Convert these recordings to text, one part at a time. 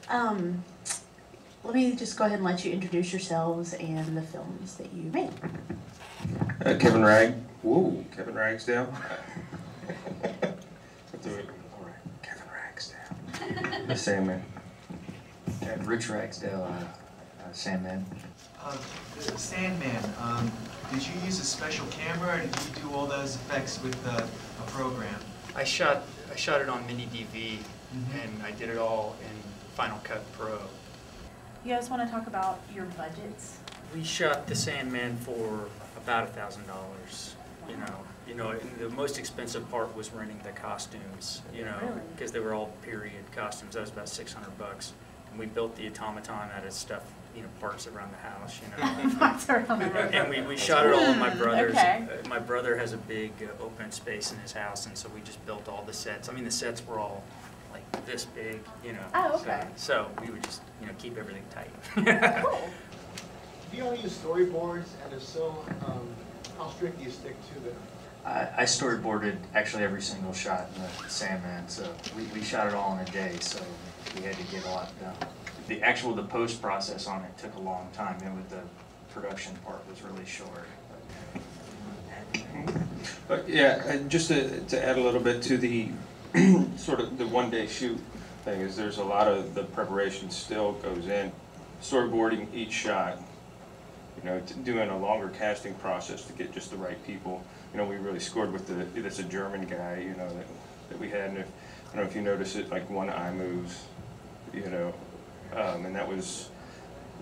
Um, Let me just go ahead and let you introduce yourselves and the films that you made. Kevin Ragsdale. Kevin Ragsdale. The Sandman. Rich Ragsdale, Sandman. The Sandman, did you use a special camera, or did you do all those effects with a program? I shot it on mini DV, and I did it all in Final Cut Pro. You guys want to talk about your budgets? We shot the Sandman for about $1,000. You know, and the most expensive part was renting the costumes. Because they were all period costumes. That was about $600. And we built the automaton out of stuff, parts around the house. Parts around the house. And we shot it all in my brother's. Okay. My brother has a big open space in his house, and so we just built all the sets. I mean, the sets were all like this big, Oh, okay. So we would just, keep everything tight. Cool. Do you only use storyboards, and if so, how strict do you stick to them? I storyboarded actually every single shot in the Sandman, so we shot it all in a day, so we had to get a lot done. The post process on it took a long time, and with the production part was really short. But yeah, just to add a little bit to the sort of the one-day shoot thing, is there's a lot of the preparation still goes in, storyboarding each shot, doing a longer casting process to get just the right people. We really scored with that's a German guy, that we had, and I don't know if you notice it, like one eye moves, and that was,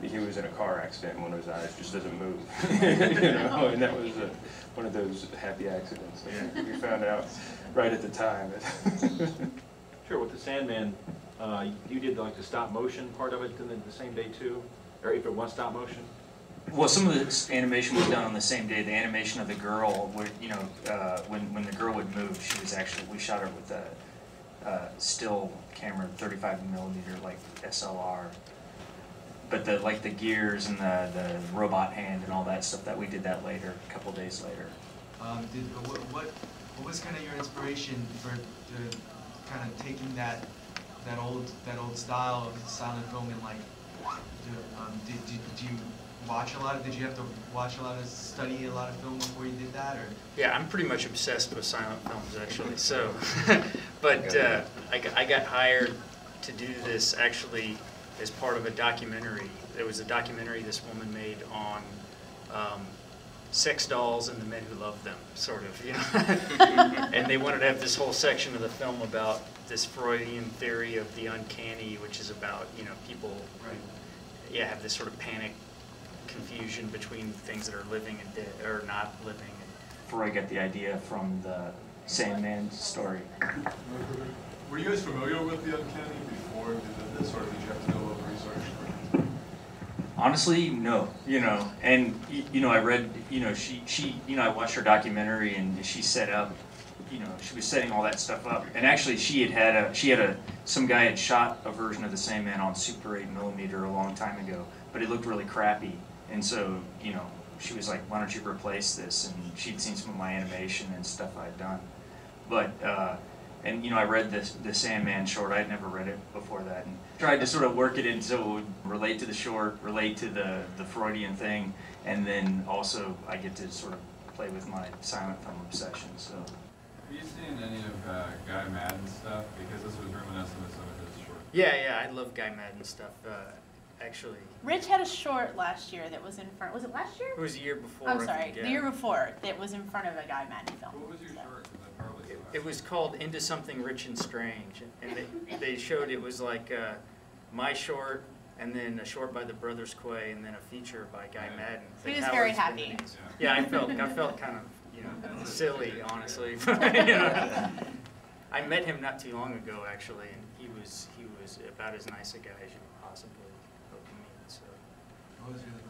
he was in a car accident and one of his eyes just doesn't move, and that was one of those happy accidents that we found out right at the time. Sure, with the Sandman, you did like the stop motion part of it in the same day too, or if it was stop motion? Well, some of the animation was done on the same day. The animation of the girl, when the girl would move, we shot her with a still camera, 35mm, like SLR. But the gears and the robot hand and all that stuff, that we did that later, a couple days later. What was kind of your inspiration for kind of taking that old style of silent film and did you watch a lot of? Did you have to watch a lot of, study a lot of film before you did that, or? Yeah, I'm pretty much obsessed with silent films actually. So, but I got hired to do this actually as part of a documentary. There was a documentary this woman made on sex dolls and the men who love them, sort of, And they wanted to have this whole section of the film about this Freudian theory of the uncanny, which is about people who have this sort of panic, confusion between things that are living and dead, or not living. Freud got the idea from the Sandman story. Were you guys familiar with the uncanny before you did this, or did you have to do a little research? Honestly, no. And I read, she I watched her documentary, and she set up, she was setting all that stuff up. And actually, some guy had shot a version of the Sandman on Super 8mm a long time ago, but it looked really crappy. And so, she was like, why don't you replace this? And she'd seen some of my animation and stuff I'd done. But, and I read the Sandman short. I'd never read it before that, and tried to sort of work it in so it would relate to the short, relate to the Freudian thing, and then also I get to sort of play with my silent film obsession. So. Have you seen any of Guy Maddin stuff? Because this was reminiscent of some of his short. Yeah, I love Guy Maddin stuff. Actually, Rich had a short last year that was in front. Was it last year? it was a year before. I'm I sorry, think, yeah. the year before that was in front of a Guy Maddin film. What was your short? 'Cause I probably saw It was called Into Something Rich and Strange, and they showed it was like my short, and then a short by the Brothers Quay, and then a feature by Guy Maddin. He Like was very Howard's happy. Winnings. Yeah, I felt kind of silly, honestly. I met him not too long ago actually, and he was about as nice a guy as you could possibly hope to meet. So. What was really